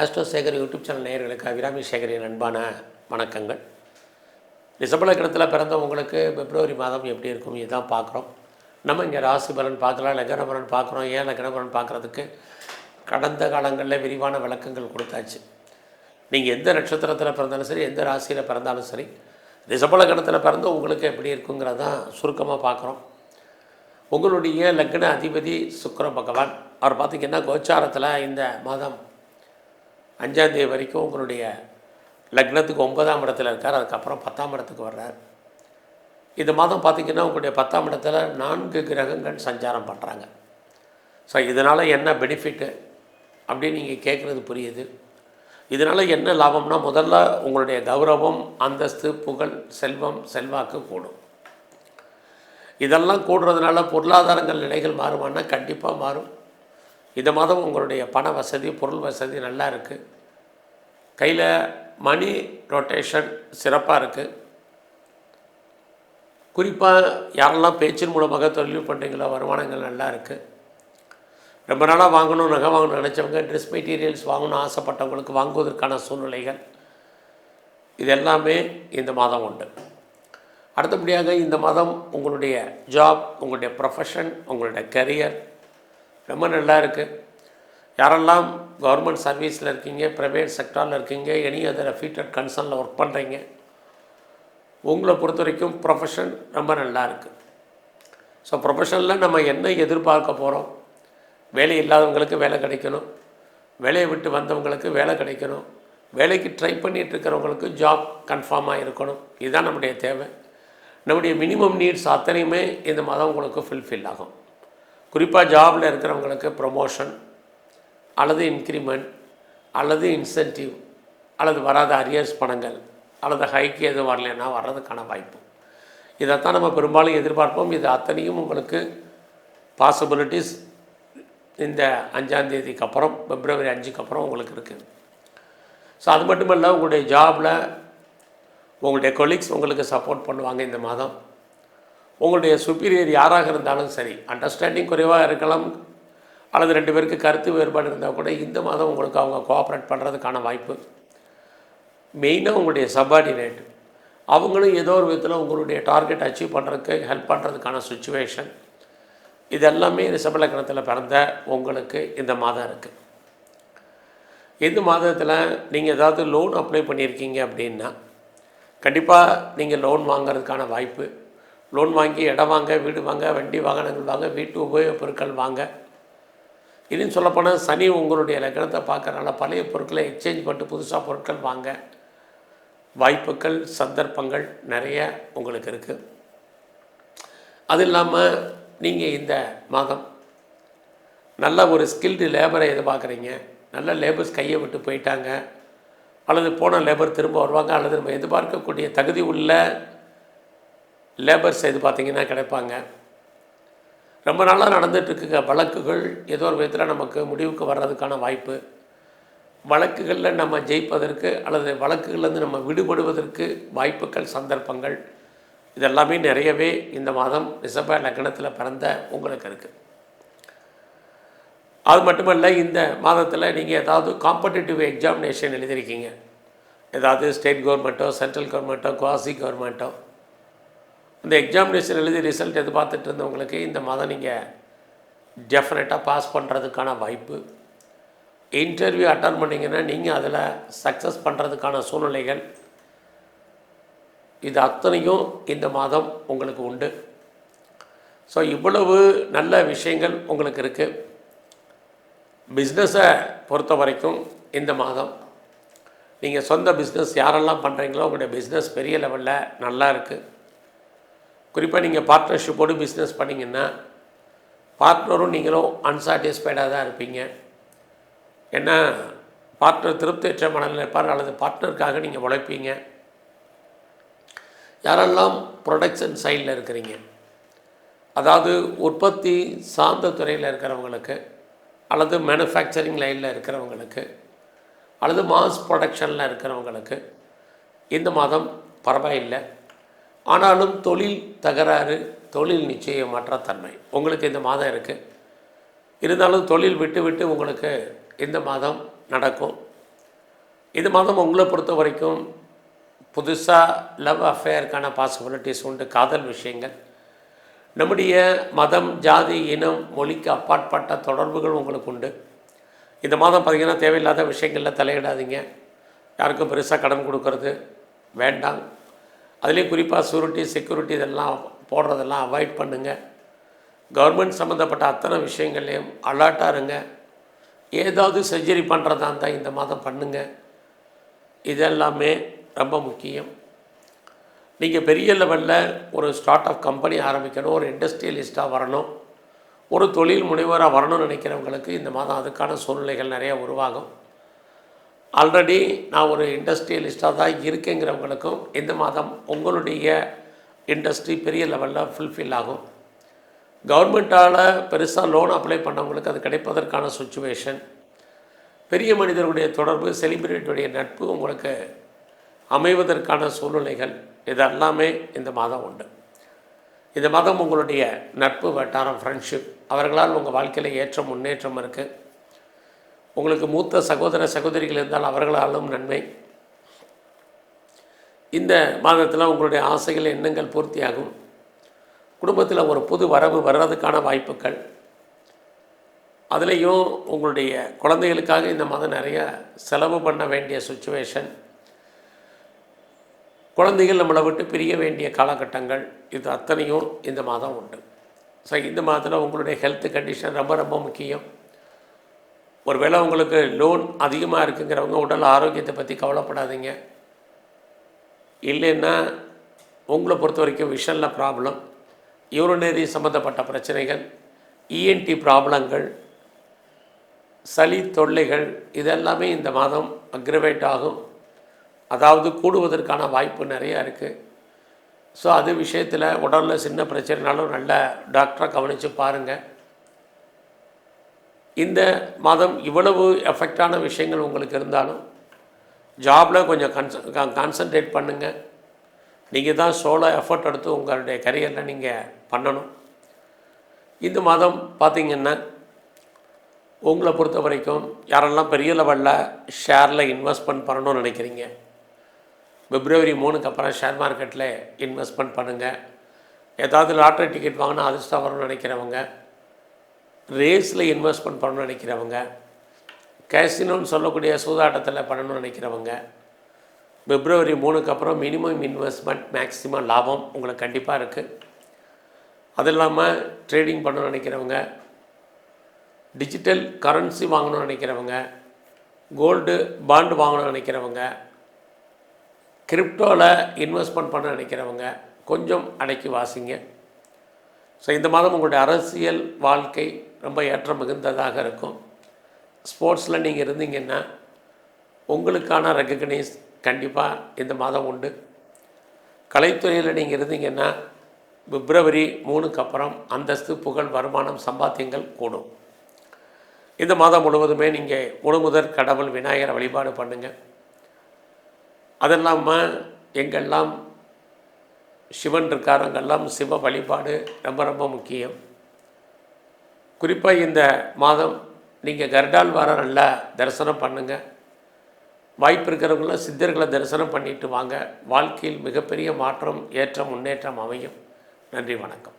Astro Sekar YouTube channel நேயர்களுக்கு அபிராமி சேகரின் அன்பான வணக்கங்கள். ரிஷப லக்னத்தில் பிறந்தவங்களுக்கு பிப்ரவரி மாதம் எப்படி இருக்கும் இதுதான் பார்க்குறோம். நம்ம இங்கே ராசி பலன் பார்க்கலாம், லக்ன பலன் பார்க்குறோம். ஏன் லக்ன பலன் பார்க்குறதுக்கு கடந்த காலங்களில் விரிவான விளக்கங்கள் கொடுத்தாச்சு. நீங்கள் எந்த நட்சத்திரத்தில் பிறந்தாலும் சரி, எந்த ராசியில் பிறந்தாலும் சரி, ரிஷப லக்னத்தில் பிறந்த உங்களுக்கு எப்படி இருக்குங்கிறதான் சுருக்கமாக பார்க்குறோம். உங்களுடைய லக்ன அதிபதி சுக்கிர பகவான், அவர் பார்த்திங்கன்னா கோச்சாரத்தில் இந்த மாதம் 5ஆம் தேதி வரைக்கும் உங்களுடைய லக்னத்துக்கு 9ஆம் இடத்துல இருக்கார். அதுக்கப்புறம் 10ஆம் இடத்துக்கு வர்றார். இந்த மாதம் பார்த்திங்கன்னா உங்களுடைய 10ஆம் இடத்துல 4 கிரகங்கள் சஞ்சாரம் பண்ணுறாங்க. ஸோ இதனால் என்ன பெனிஃபிட்டு அப்படின்னு நீங்கள் கேட்குறது புரியுது. இதனால் என்ன லாபம்னா, முதல்ல உங்களுடைய கௌரவம், அந்தஸ்து, புகழ், செல்வம், செல்வாக்கு கூடும். இதெல்லாம் கூடுறதுனால பொருளாதாரங்கள் நிலைகள் மாறுமானா கண்டிப்பாக மாறும். இந்த மாதம் உங்களுடைய பண வசதி, பொருள் வசதி நல்லா இருக்குது. கையில் மணி ரொட்டேஷன் சிறப்பாக இருக்குது. குறிப்பாக யாரெல்லாம் பேச்சின் மூலமாக தொழில் பண்ணுறீங்களோ வருமானங்கள் நல்லா இருக்குது. ரொம்ப நாளாக வாங்கணும், நகை வாங்கணும்னு நினச்சவங்க, ட்ரெஸ் மெட்டீரியல்ஸ் வாங்கணும்னு ஆசைப்பட்டவங்களுக்கு வாங்குவதற்கான சூழ்நிலைகள் இது எல்லாமே இந்த மாதம் உண்டு. அடுத்தபடியாக இந்த மாதம் உங்களுடைய ஜாப், உங்களுடைய ப்ரொஃபஷன், உங்களுடைய கரியர் ரொம்ப நல்லா இருக்குது. யாரெல்லாம் கவர்மெண்ட் சர்வீஸில் இருக்கீங்க, ப்ரைவேட் செக்டாரில் இருக்கீங்க, எனி அதர் அஃபீட்டட் கன்சர்னில் ஒர்க் பண்ணுறீங்க, உங்களை பொறுத்த வரைக்கும் ப்ரொஃபஷன் ரொம்ப நல்லா இருக்குது. ஸோ ப்ரொஃபஷனில் நம்ம என்ன எதிர்பார்க்க போகிறோம்? வேலை இல்லாதவங்களுக்கு வேலை கிடைக்கணும், வேலையை விட்டு வந்தவங்களுக்கு வேலை கிடைக்கணும், வேலைக்கு ட்ரை பண்ணிகிட்டு இருக்கிறவங்களுக்கு ஜாப் கன்ஃபார்மாக இருக்கணும். இதுதான் நம்முடைய தேவை. நம்முடைய மினிமம் நீட்ஸ் அத்தனையுமே இந்த மாதம் உங்களுக்கு ஃபுல்ஃபில் ஆகும். குறிப்பாக ஜாபில் இருக்கிறவங்களுக்கு ப்ரொமோஷன் அல்லது இன்க்ரிமெண்ட் அல்லது இன்சென்டிவ் அல்லது வராத அரியர்ஸ் பணங்கள் அல்லது ஹைக்கு எதுவும் வரலைன்னா வர்றதுக்கான வாய்ப்பு, இதைத்தான் நம்ம பெரும்பாலும் எதிர்பார்ப்போம். இது அத்தனையும் உங்களுக்கு பாசிபிலிட்டிஸ் இந்த 5ஆம் தேதிக்கு அப்புறம், பிப்ரவரி 5க்கு அப்புறம் உங்களுக்கு இருக்குது. ஸோ அது மட்டும் இல்லை, உங்களுடைய ஜாபில் உங்களுடைய கொலீக்ஸ் உங்களுக்கு சப்போர்ட் பண்ணுவாங்க இந்த மாதம். உங்களுடைய சுப்பீரியர் யாராக இருந்தாலும் சரி, அண்டர்ஸ்டாண்டிங் குறைவாக இருக்கலாம் அல்லது 2 பேருக்கு கருத்து வேறுபாடு இருந்தால் கூட இந்த மாதம் உங்களுக்கு அவங்க கோஆப்ரேட் பண்ணுறதுக்கான வாய்ப்பு. மெயினாக உங்களுடைய சப்பார்டினேட் அவங்களும் ஏதோ ஒரு விதத்தில் உங்களுடைய டார்கெட் அச்சீவ் பண்ணுறதுக்கு ஹெல்ப் பண்ணுறதுக்கான சுச்சுவேஷன் இதெல்லாமே ரிஷப லக்னத்தில் பிறந்த உங்களுக்கு இந்த மாதம் இருக்குது. இந்த மாதத்தில் நீங்கள் ஏதாவது லோன் அப்ளை பண்ணியிருக்கீங்க அப்படின்னா கண்டிப்பாக நீங்கள் லோன் வாங்கிறதுக்கான வாய்ப்பு. லோன் வாங்கி இடம் வாங்க, வீடு வாங்க, வண்டி வாகனங்கள் வாங்க, வீட்டு உபயோகப் பொருட்கள் வாங்க. இன்னும் சொல்லப்போனால் சனி உங்களுடைய லக்னத்தை பார்க்குறதுனால பழைய பொருட்களை எக்ஸ்சேஞ்ச் பண்ணிட்டு புதுசாக பொருட்கள் வாங்க வாய்ப்புகள், சந்தர்ப்பங்கள் நிறைய உங்களுக்கு இருக்குது. அது இல்லாமல் நீங்கள் இந்த மாதம் நல்ல ஒரு ஸ்கில்டு லேபரை எதிர்பார்க்குறீங்க. நல்ல லேபர்ஸ் கையை விட்டு போயிட்டாங்க அல்லது போன லேபர் திரும்ப வருவாங்க அல்லது நம்ம எதிர்பார்க்கக்கூடிய தகுதி உள்ள லேபர்ஸ் எதிர்பார்த்திங்கன்னா கிடைப்பாங்க. ரொம்ப நாளாக நடந்துகிட்ருக்குங்க வழக்குகள் ஏதோ ஒரு விதத்தில் நமக்கு முடிவுக்கு வர்றதுக்கான வாய்ப்பு. வழக்குகளில் நம்ம ஜெயிப்பதற்கு அல்லது வழக்குகள்லேருந்து நம்ம விடுபடுவதற்கு வாய்ப்புகள், சந்தர்ப்பங்கள் இதெல்லாமே நிறையவே இந்த மாதம் ரிஷப லக்னத்தில் பிறந்த உங்களுக்கு இருக்குது. அது மட்டுமல்ல, இந்த மாதத்தில் நீங்கள் ஏதாவது காம்படிட்டிவ் எக்ஸாமினேஷன் எழுதியிருக்கீங்க, ஏதாவது ஸ்டேட் கவர்மெண்ட்டோ, சென்ட்ரல் கவர்மெண்ட்டோ, குவாசி கவர்மெண்ட்டோ, இந்த எக்ஸாமினேஷன் எழுதி ரிசல்ட் எதிர்பார்த்துட்டு இருந்தவங்களுக்கு இந்த மாதம் நீங்கள் டெஃபினட்டாக பாஸ் பண்ணுறதுக்கான வாய்ப்பு. இன்டர்வியூ அட்டன் பண்ணிங்கன்னா நீங்கள் அதில் சக்ஸஸ் பண்ணுறதுக்கான சூழ்நிலைகள் இது அத்தனையும் இந்த மாதம் உங்களுக்கு உண்டு. ஸோ இவ்வளவு நல்ல விஷயங்கள் உங்களுக்கு இருக்குது. பிஸ்னஸை பொறுத்த வரைக்கும் இந்த மாதம் நீங்கள் சொந்த பிஸ்னஸ் யாரெல்லாம் பண்ணுறீங்களோ உங்களுடைய பிஸ்னஸ் பெரிய லெவலில் நல்லா இருக்குது. குறிப்பாக நீங்கள் பார்ட்னர்ஷிப்போடு பிஸ்னஸ் பண்ணிங்கன்னா பார்ட்னரும் நீங்களும் அன்சாட்டிஸ்ஃபைடாக தான் இருப்பீங்க. ஏன்னா பார்ட்னர் திருப்தியற்ற மனநிலை இருப்பார் அல்லது பார்ட்னருக்காக நீங்கள் உழைப்பீங்க. யாரெல்லாம் ப்ரொடக்ஷன் சைடில் இருக்கிறீங்க, அதாவது உற்பத்தி சார்ந்த துறையில் இருக்கிறவங்களுக்கு அல்லது மேனுஃபேக்சரிங் லைனில் இருக்கிறவங்களுக்கு அல்லது மாஸ் ப்ரொடக்ஷனில் இருக்கிறவங்களுக்கு இந்த மாதம் பரவாயில்லை. ஆனாலும் தொழில் தகராறு, தொழில் நிச்சயமற்ற தன்மை உங்களுக்கு இந்த மாதம் இருக்குது. இருந்தாலும் தொழில் விட்டு விட்டு உங்களுக்கு இந்த மாதம் நடக்கும். இந்த மாதம் உங்களை பொறுத்த வரைக்கும் புதுசாக லவ் அஃபேருக்கான பாசிபிலிட்டிஸ் உண்டு. காதல் விஷயங்கள், நம்முடைய மதம், ஜாதி, இனம், மொழிக்கு அப்பாற்பட்ட தொடர்புகள் உங்களுக்கு உண்டு. இந்த மாதம் பார்த்திங்கன்னா தேவையில்லாத விஷயங்களில் தலையிடாதீங்க. யாருக்கும் பெருசாக கடன் கொடுக்கறது வேண்டாம். அதுலேயும் குறிப்பாக செக்யூரிட்டி இதெல்லாம் போடுறதெல்லாம் அவாய்ட் பண்ணுங்கள். கவர்மெண்ட் சம்மந்தப்பட்ட அத்தனை விஷயங்கள்லேயும் அலர்ட்டாக இருங்க. ஏதாவது சர்ஜரி பண்ணுறதா இருந்தால் இந்த மாதம் பண்ணுங்கள். இதெல்லாமே ரொம்ப முக்கியம். நீங்கள் பெரிய லெவலில் ஒரு ஸ்டார்ட் அப் கம்பெனி ஆரம்பிக்கணும், ஒரு இண்டஸ்ட்ரியலிஸ்ட்டாக வரணும், ஒரு தொழில் முனைவராக வரணும்னு நினைக்கிறவங்களுக்கு இந்த மாதம் அதுக்கான சூழ்நிலைகள் நிறையா உருவாகும். ஆல்ரெடி நான் ஒரு இண்டஸ்ட்ரியலிஸ்ட்டாக தான் இருக்கேங்கிறவங்களுக்கும் இந்த மாதம் உங்களுடைய இண்டஸ்ட்ரி பெரிய லெவலில் ஃபுல்ஃபில் ஆகும். கவர்மெண்ட்டால் பெருசாக லோன் அப்ளை பண்ணவங்களுக்கு அது கிடைப்பதற்கான சுச்சுவேஷன், பெரிய மனிதர்களுடைய தொடர்பு, செலிபிரிட்டியுடைய நட்பு உங்களுக்கு அமைவதற்கான சூழ்நிலைகள் இதெல்லாமே இந்த மாதம் உண்டு. இந்த மாதம் உங்களுடைய நட்பு வட்டாரம், ஃப்ரெண்ட்ஷிப், அவர்களால் உங்கள் வாழ்க்கையில் ஏற்ற முன்னேற்றம் இருக்குது. உங்களுக்கு மூத்த சகோதர சகோதரிகள் இருந்தால் அவர்களாலும் நன்மை. இந்த மாதத்தில் உங்களுடைய ஆசைகள், எண்ணங்கள் பூர்த்தியாகும். குடும்பத்தில் ஒரு புது வரவு வர்றதுக்கான வாய்ப்புகள், அதுலேயும் உங்களுடைய குழந்தைகளுக்காக இந்த மாதம் நிறைய செலவு பண்ண வேண்டிய சுச்சுவேஷன், குழந்தைகள் நம்மளை விட்டு பிரிய வேண்டிய காலகட்டங்கள், இது அத்தனையும் இந்த மாதம் உண்டு. ஸோ இந்த மாதத்தில் உங்களுடைய ஹெல்த் கண்டிஷன் ரொம்ப ரொம்ப முக்கியம். ஒருவேளை உங்களுக்கு லோன் அதிகமாக இருக்குங்கிறவங்க உடல் ஆரோக்கியத்தை பற்றி கவலைப்படாதீங்க. இல்லைன்னா உங்களை பொறுத்த வரைக்கும் விஷனில் ப்ராப்ளம், யூரினரி சம்மந்தப்பட்ட பிரச்சனைகள், இஎன்டி ப்ராப்ளங்கள், சளி தொல்லைகள், இதெல்லாமே இந்த மாதம் அக்ரவேட் ஆகும். அதாவது கூடுவதற்கான வாய்ப்பு நிறையா இருக்குது. ஸோ அது விஷயத்தில் உடலில் சின்ன பிரச்சனைனாலும் நல்ல டாக்டரை கவனித்து பாருங்கள். இந்த மாதம் இவ்வளவு எஃபெக்டான விஷயங்கள் உங்களுக்கு இருந்தாலும் ஜாபில் கொஞ்சம் கான்சன்ட்ரேட் பண்ணுங்கள். நீங்கள் தான் சோலோ எஃபர்ட் எடுத்து உங்களுடைய கரியரில் நீங்கள் பண்ணணும். இந்த மாதம் பார்த்திங்கன்னா உங்களை பொறுத்த வரைக்கும் யாரெல்லாம் பெரிய லெவலில் ஷேரில் இன்வெஸ்ட்மெண்ட் பண்ணணும்னு நினைக்கிறீங்க, பிப்ரவரி 3க்கு அப்புறம் ஷேர் மார்க்கெட்டில் இன்வெஸ்ட்மெண்ட் பண்ணுங்கள். ஏதாவது லாட்ரி டிக்கெட் வாங்கினா அதிர்ஷ்டம் வரணும்னு நினைக்கிறவங்க, ரேஸில் இன்வெஸ்ட்மெண்ட் பண்ணணும்னு நினைக்கிறவங்க, கேசினோன்னு சொல்லக்கூடிய சூதாட்டத்தில் பண்ணணும்னு நினைக்கிறவங்க, பிப்ரவரி 3க்கு அப்புறம் மினிமம் இன்வெஸ்ட்மெண்ட் மேக்ஸிமம் லாபம் உங்களுக்கு கண்டிப்பாக இருக்குது. அது இல்லாமல் ட்ரேடிங் பண்ணணும்னு நினைக்கிறவங்க, டிஜிட்டல் கரன்சி வாங்கணும்னு நினைக்கிறவங்க, கோல்டு பாண்டு வாங்கணும்னு நினைக்கிறவங்க, கிரிப்டோவில் இன்வெஸ்ட்மெண்ட் பண்ண நினைக்கிறவங்க கொஞ்சம் அடக்கி வாசிங்க. ஸோ இந்த மாதம் உங்களுடைய அரசியல் வாழ்க்கை ரொம்ப ஏற்றம் மிகுந்ததாக இருக்கும். ஸ்போர்ட்ஸில் நீங்கள் இருந்தீங்கன்னா உங்களுக்கான ரெக்கக்னைஸ் கண்டிப்பாக இந்த மாதம் உண்டு. கலைத்துறையில் நீங்கள் இருந்தீங்கன்னா பிப்ரவரி 3க்கு அப்புறம் அந்தஸ்து, புகழ், வருமானம், சம்பாத்தியங்கள் கூடும். இந்த மாதம் முழுவதுமே நீங்கள் முழுமுதற் கடவுள் விநாயகரை வழிபாடு பண்ணுங்கள். அதெல்லாமல் எங்கெல்லாம் சிவன் இருக்கார் அங்கெல்லாம் சிவ வழிபாடு ரொம்ப ரொம்ப முக்கியம். குறிப்பாக இந்த மாதம் நீங்கள் கருடாழ்வாரை நல்லா தரிசனம் பண்ணுங்கள். வாய்ப்பு இருக்கிறவங்கள சித்தர்களை தரிசனம் பண்ணிட்டு வாங்க. வாழ்க்கையில் மிகப்பெரிய மாற்றம், ஏற்றம், முன்னேற்றம் அமையும். நன்றி, வணக்கம்.